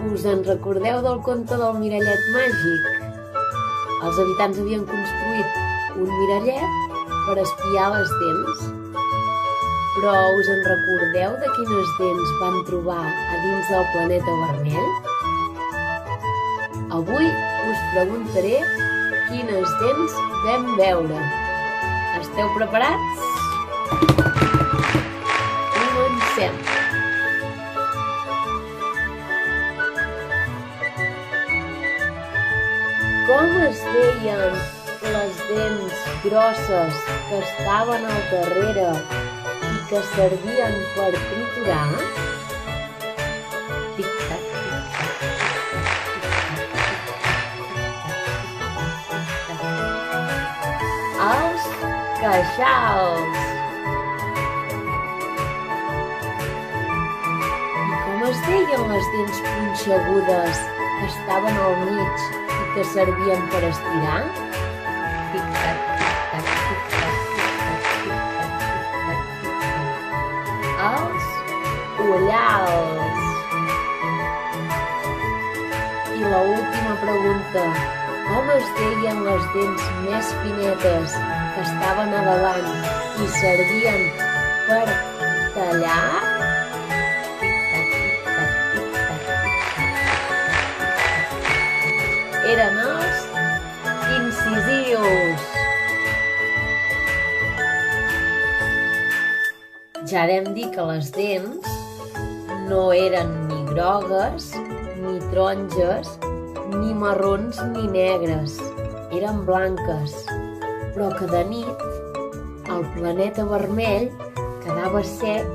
Us en recordeu del conte del mirallet màgic? Els habitants havien construït un mirallet per espiar les dents. Però us en recordeu de quines dents van trobar a dins del planeta vermell? Avui us preguntaré quines dents vam veure. Esteu preparats? Comencem! Com es deien les dents grosses que estaven al darrere i que servien per triturar? Tic-tac, tic-tac, tic-tac. Els queixals. I com es deien les dents punxegudes que estaven al mig i que servien per estirar? Tic-tac, tic-tac, tic-tac, tic-tac, tic-tac, tic-tac, tic-tac. Els ullals. I l'última pregunta. Com es deien les dents més finetes que estaven a davant i servien per tallar? Eren els incisius. Ja vam dir que les dents no eren ni grogues, ni taronges, ni marrons ni negres. Eren blanques, però que de nit el planeta vermell quedava sec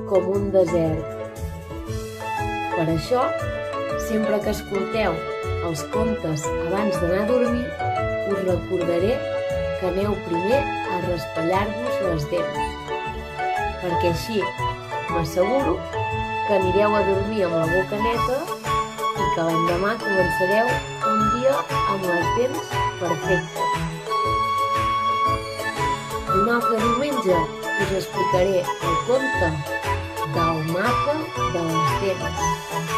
com un desert. Per això, sempre que escolteu els contes abans d'anar a dormir, us recordaré que aneu primer a raspallar-vos les dents, perquè així m'asseguro que anireu a dormir amb la boca neta i que l'endemà començareu un dia amb les dents perfectes. Un altre diumenge us explicaré el conte del mapa de les dents.